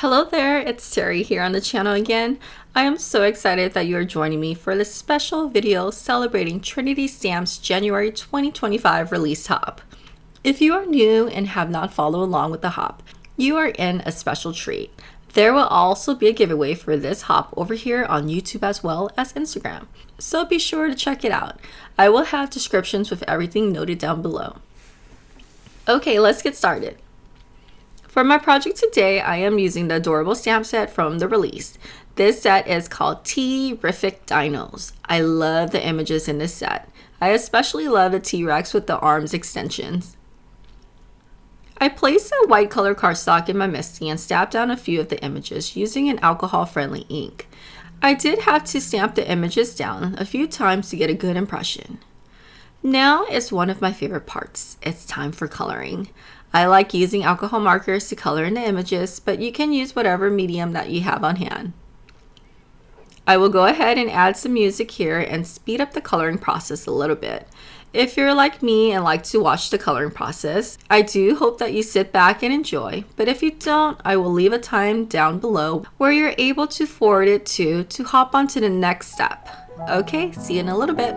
Hello there, it's Terry here on the channel again. I am so excited that you are joining me for this special video celebrating Trinity Stamps January 2025 release hop. If you are new and have not followed along with the hop, you are in a special treat. There will also be a giveaway for this hop over here on YouTube as well as Instagram, so be sure to check it out. I will have descriptions with everything noted down below. Okay, let's get started. For my project today, I am using the adorable stamp set from the release. This set is called T-rrific Dinos. I love the images in this set. I especially love the T-Rex with the arms extensions. I placed a white color cardstock in my MISTI and stamped down a few of the images using an alcohol-friendly ink. I did have to stamp the images down a few times to get a good impression. Now is one of my favorite parts. It's time for coloring. I like using alcohol markers to color in the images, but you can use whatever medium that you have on hand. I will go ahead and add some music here and speed up the coloring process a little bit. If you're like me and like to watch the coloring process, I do hope that you sit back and enjoy, but if you don't, I will leave a time down below where you're able to forward it to hop on to the next step. Okay, see you in a little bit.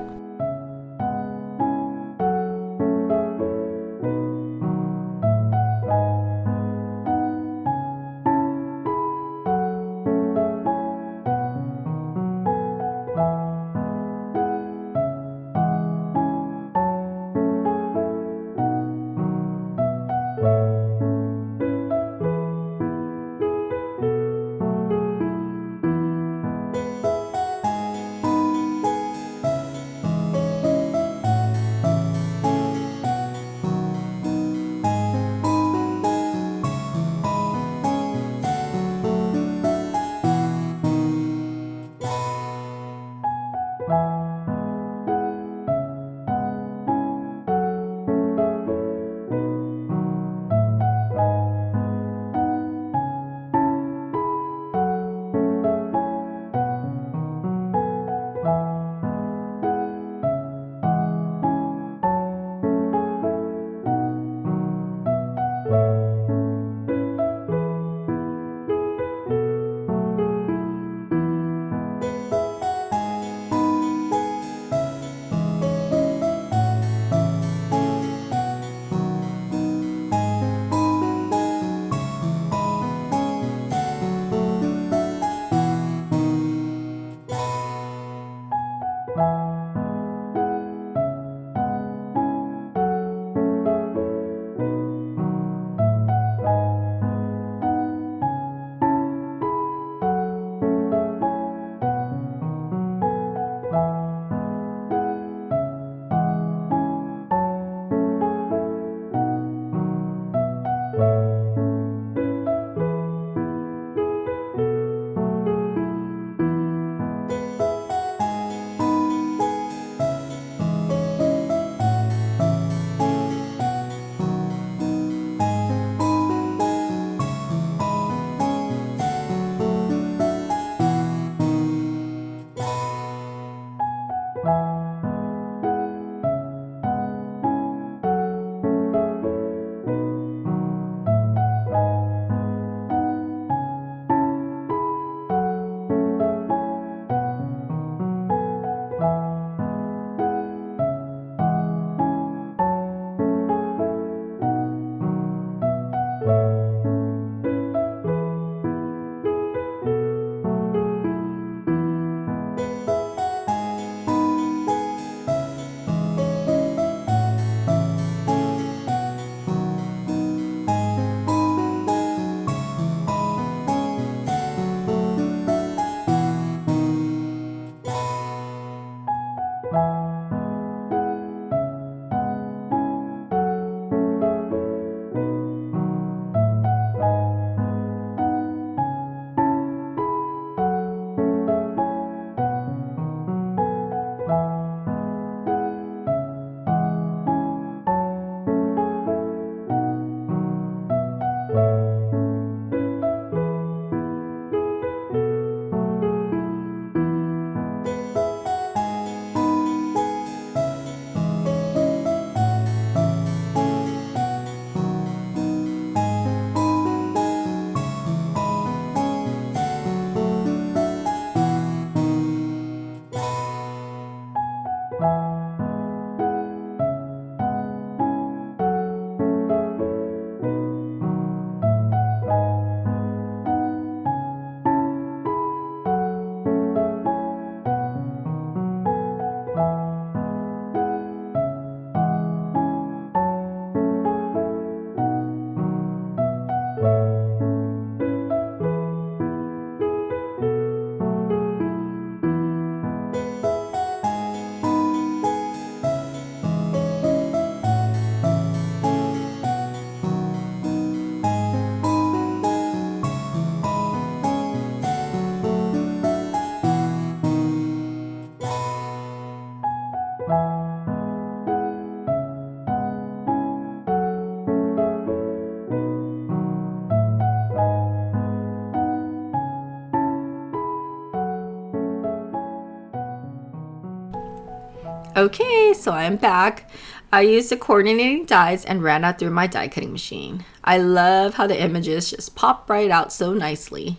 Okay, so I'm back. I used the coordinating dies and ran that through my die cutting machine. I love how the images just pop right out so nicely.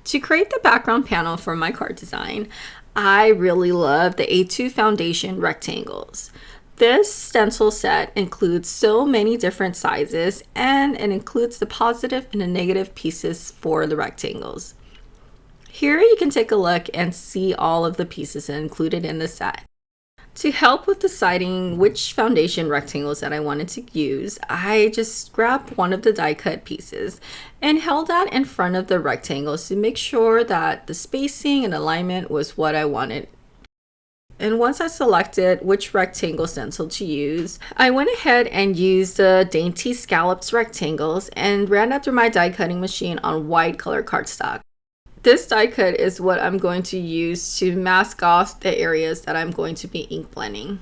To create the background panel for my card design, I really love the A2 foundation rectangles. This stencil set includes so many different sizes, and it includes the positive and the negative pieces for the rectangles. Here you can take a look and see all of the pieces included in the set. To help with deciding which foundation rectangles that I wanted to use, I just grabbed one of the die cut pieces and held that in front of the rectangles to make sure that the spacing and alignment was what I wanted. And once I selected which rectangle stencil to use, I went ahead and used the Dainty Scallops rectangles and ran that through my die cutting machine on white color cardstock. This die cut is what I'm going to use to mask off the areas that I'm going to be ink blending.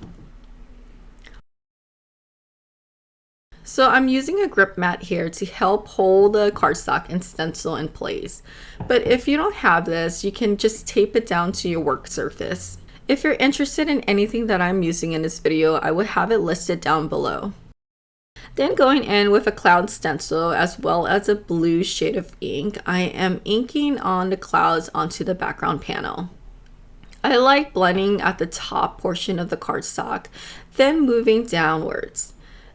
So I'm using a grip mat here to help hold the cardstock and stencil in place. But if you don't have this, you can just tape it down to your work surface. If you're interested in anything that I'm using in this video, I will have it listed down below. Then going in with a cloud stencil as well as a blue shade of ink, I am inking on the clouds onto the background panel. I like blending at the top portion of the cardstock, then moving downwards.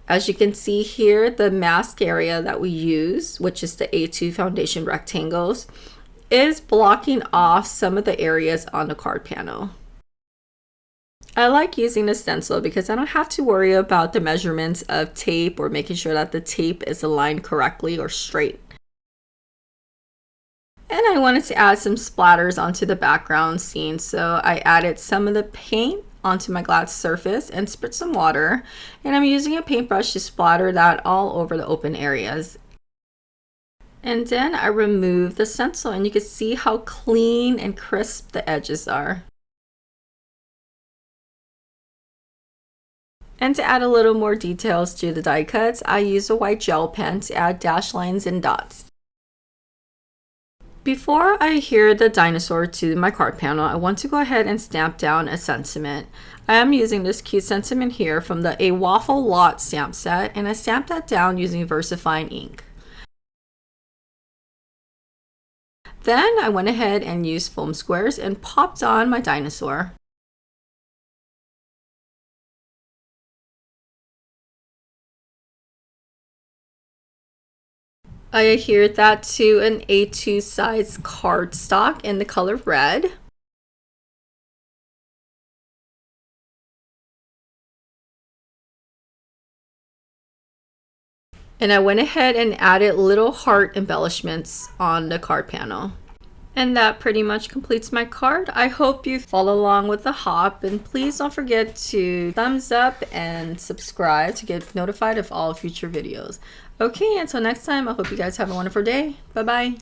As you can see here, the mask area that we use, which is the A2 foundation rectangles, is blocking off some of the areas on the card panel. I like using the stencil because I don't have to worry about the measurements of tape or making sure that the tape is aligned correctly or straight. And I wanted to add some splatters onto the background scene, so I added some of the paint onto my glass surface and spritz some water, and I'm using a paintbrush to splatter that all over the open areas. And then I removed the stencil, and you can see how clean and crisp the edges are. And to add a little more details to the die cuts, I use a white gel pen to add dash lines and dots. Before I adhere the dinosaur to my card panel, I want to go ahead and stamp down a sentiment. I am using this cute sentiment here from the A Waffle Lot stamp set, and I stamped that down using VersaFine ink. Then I went ahead and used foam squares and popped on my dinosaur. I adhered that to an A2 size cardstock in the color red. And I went ahead and added little heart embellishments on the card panel. And that pretty much completes my card. I hope you follow along with the hop, and please don't forget to thumbs up and subscribe to get notified of all future videos. Okay, until next time, I hope you guys have a wonderful day. Bye-bye.